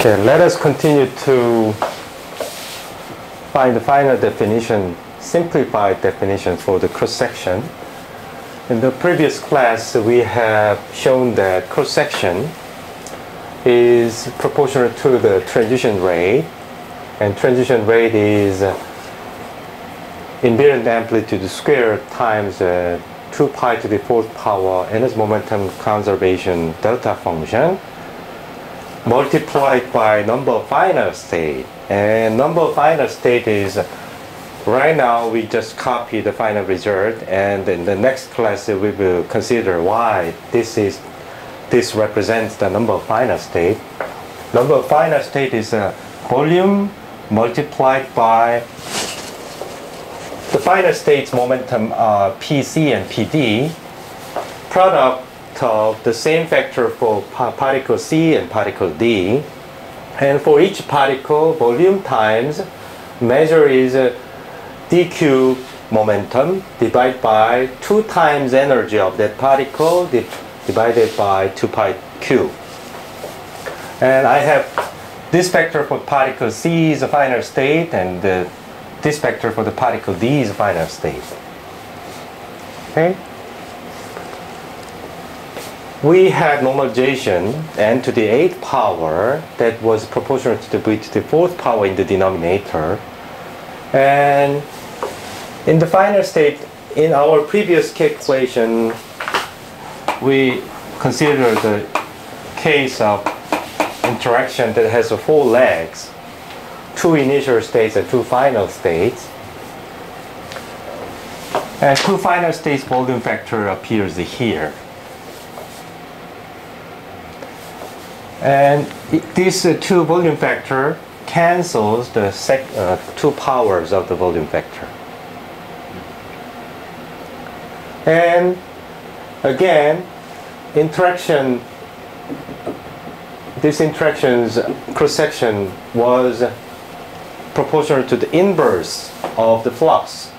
Okay, let us continue to find the final definition, simplified definition for the cross-section. In the previous class, we have shown that cross-section is proportional to the transition rate, and transition rate is invariant amplitude squared times 2 pi to the fourth power energy momentum conservation delta function multiplied by number of final state. And number of final state is, right now we just copy the final result, and in the next class we will consider why this represents the number of final state. Number of final state is volume multiplied by the final state's momentum PC and PD, product of the same factor for particle C and particle D, and for each particle, volume times measure is dq momentum divided by 2 times energy of that particle divided by 2 pi q. And I have this factor for particle C is a final state, and this factor for the particle D is a final state. Okay? We had normalization n to the 8th power that was proportional to the v to the 4th power in the denominator. And in the final state, in our previous calculation, we considered the case of interaction that has 4 legs, 2 initial states and 2 final states. And 2 final states volume factor appears here. And this 2 volume factor cancels the 2 powers of the volume factor. And again, this interaction's cross-section was proportional to the inverse of the flux.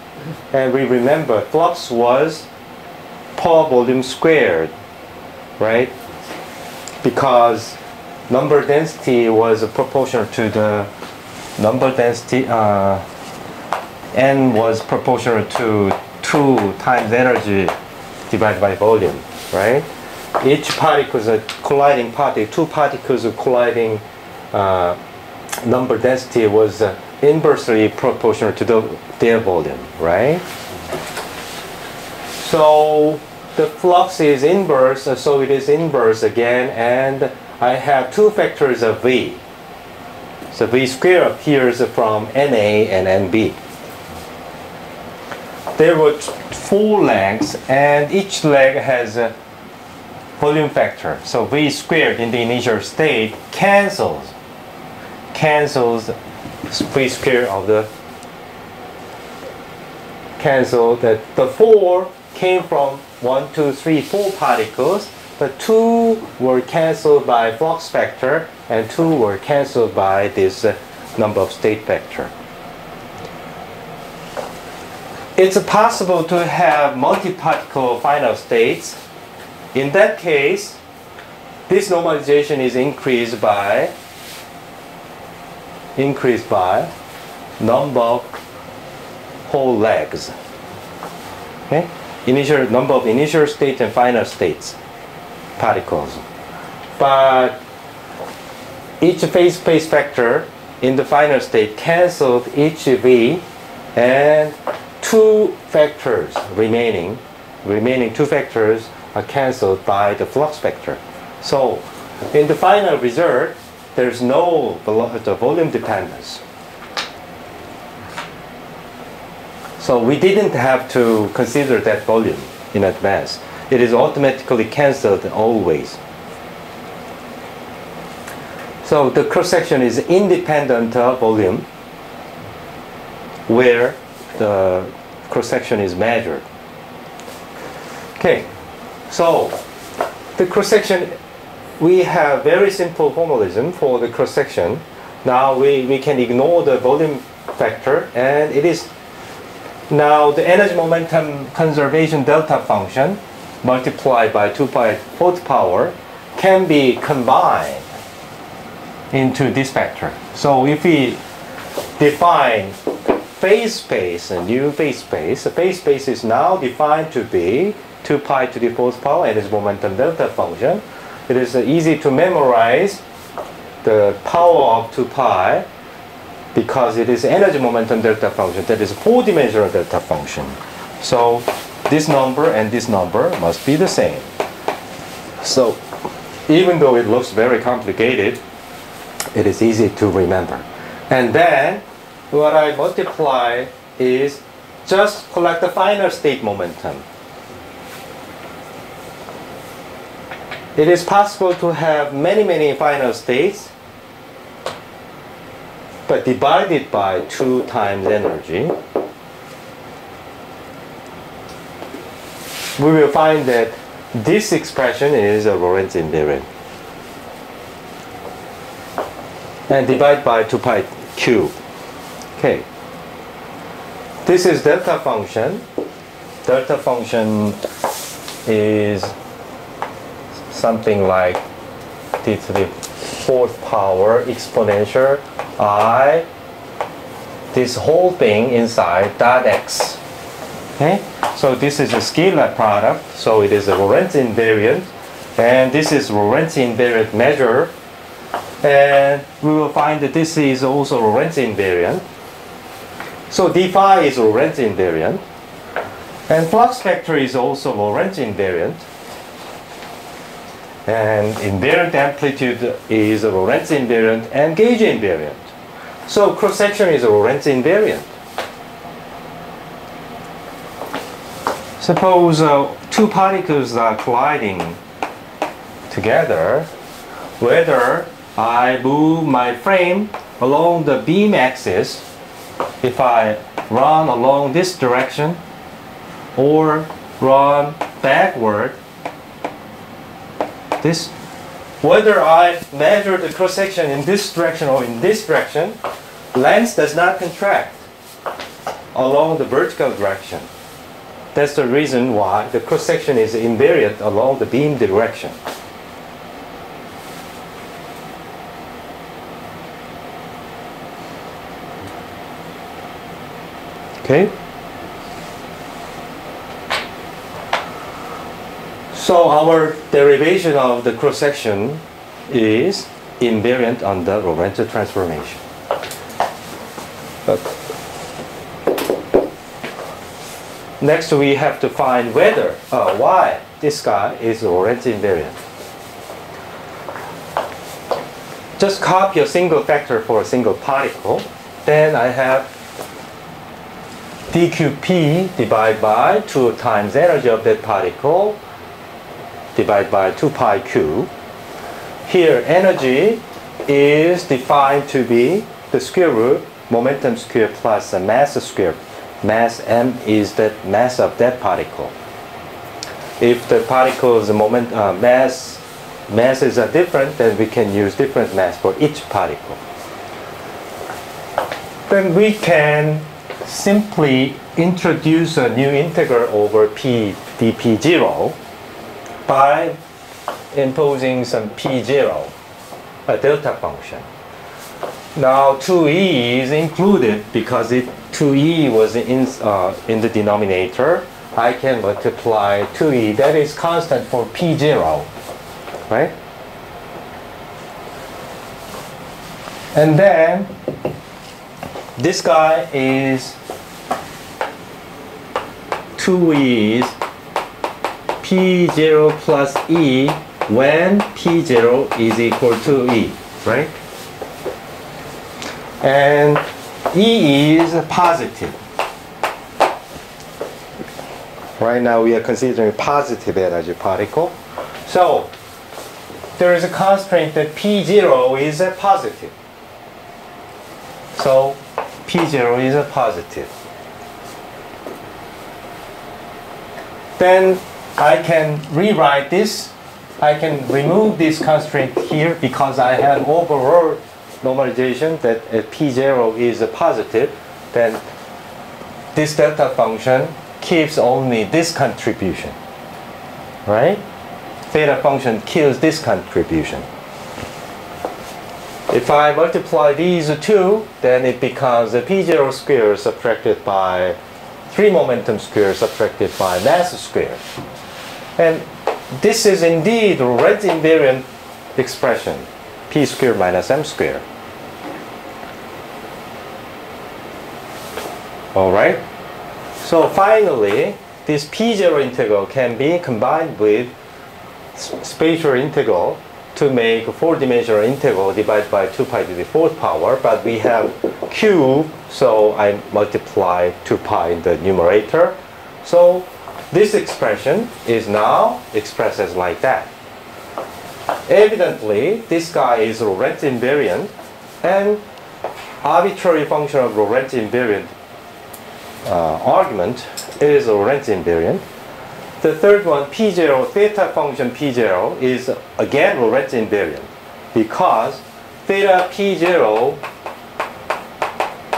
And we remember flux was per volume squared, right? Because number density was proportional to the number density, n was proportional to 2 times energy divided by volume, right? Each particle is a colliding particle, 2 particles colliding number density was inversely proportional to their volume, right? So the flux is inverse, so it is inverse again, and I have 2 factors of V. So V squared appears from NA and NB. There were 4 legs, and each leg has a volume factor. So V squared in the initial state cancels V squared of the the 4 came from 1, 2, 3, 4 particles, but 2 were cancelled by flux factor and 2 were cancelled by this number of state factor. It's possible to have multi-particle final states. In that case, this normalization is increased by number of whole legs. Okay? Number of initial states and final states particles. But each phase space factor in the final state canceled each V, and 2 factors remaining 2 factors are cancelled by the flux factor. So in the final result, there's no volume dependence. So we didn't have to consider that volume in advance. It is automatically cancelled always. So the cross-section is independent of volume where the cross-section is measured. Okay, so the cross-section, we have very simple formalism for the cross-section. Now we can ignore the volume factor, and it is now the energy momentum conservation delta function multiplied by 2 pi 4th power can be combined into this vector. So if we define phase space, a new phase space, the phase space is now defined to be 2 pi to the 4th power and its momentum delta function. It is easy to memorize the power of 2 pi because it is energy momentum delta function, that is 4-dimensional delta function. So this number and this number must be the same. So even though it looks very complicated, it is easy to remember. And then what I multiply is just collect the final state momentum. It is possible to have many final states, but divided by 2 times energy. We will find that this expression is a Lorentz invariant. And divide by 2 pi cube. Okay. This is delta function. Delta function is something like d to the 4th power exponential I, this whole thing inside dot x. Okay? So this is a scalar product, so it is a Lorentz invariant, and this is Lorentz invariant measure, and we will find that this is also Lorentz invariant. So d phi is Lorentz invariant, and flux vector is also Lorentz invariant, and invariant amplitude is a Lorentz invariant and gauge invariant. So cross section is a Lorentz invariant. Suppose 2 particles are colliding together, whether I move my frame along the beam axis, if I run along this direction or run backward, this, whether I measure the cross section in this direction or in this direction, length does not contract along the vertical direction. That's the reason why the cross section is invariant along the beam direction. Okay? So our derivation of the cross section is invariant under Lorentz transformation. Next we have to find whether, why this guy is Lorentz invariant. Just copy a single vector for a single particle. Then I have dqp divided by 2 times energy of that particle divided by 2 pi q. Here energy is defined to be the square root momentum square plus the mass square. Mass m is the mass of that particle. If the particle's masses are different, then we can use different mass for each particle. Then we can simply introduce a new integral over p dp0 by imposing some p0, a delta function. Now 2e is included because 2e was in the denominator. I can multiply 2e, that is constant for p0, right? And then this guy is 2e is p0 plus e when p0 is equal to e, right? And E is positive. Right now we are considering positive energy particle. So there is a constraint that P0 is a positive. So P0 is a positive. Then I can rewrite this. I can remove this constraint here because I have overall normalization that if P0 is a positive, then this delta function keeps only this contribution, right? Theta function kills this contribution. If I multiply these two, then it becomes a P0 square subtracted by 3 momentum square subtracted by mass square. And this is indeed Lorentz invariant expression, P square minus M square. Alright? So finally, this P0 integral can be combined with spatial integral to make a 4-dimensional integral divided by 2 pi to the 4th power, but we have cube, so I multiply 2 pi in the numerator. So this expression is now expressed as like that. Evidently, this guy is Lorentz invariant, and arbitrary function of Lorentz invariant argument is Lorentz invariant. The third one, P0, theta function P0 is again Lorentz invariant because theta P0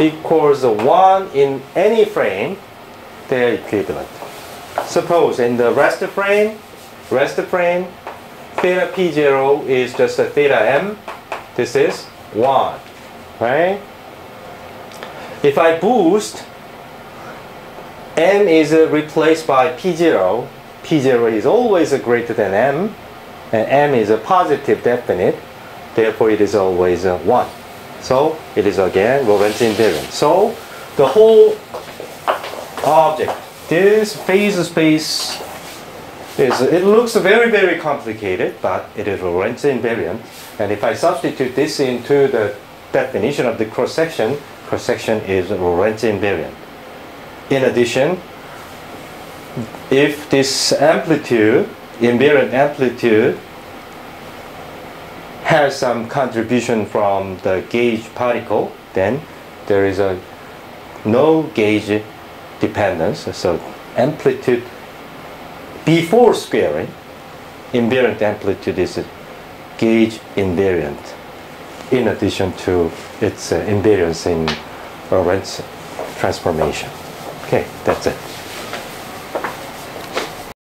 equals 1 in any frame, they are equivalent. Suppose in the rest frame, theta P0 is just a theta M, this is 1, right? If I boost, M is replaced by P0. P0 is always greater than M, and M is a positive definite, therefore it is always 1. So it is again Lorentz invariant. So the whole object, this phase space, it looks very, very complicated, but it is Lorentz invariant. And if I substitute this into the definition of the cross-section is Lorentz invariant. In addition, if this amplitude, invariant amplitude, has some contribution from the gauge particle, then there is no gauge dependence. So amplitude before squaring, invariant amplitude is gauge invariant, in addition to its invariance in Lorentz transformation. Okay, that's it.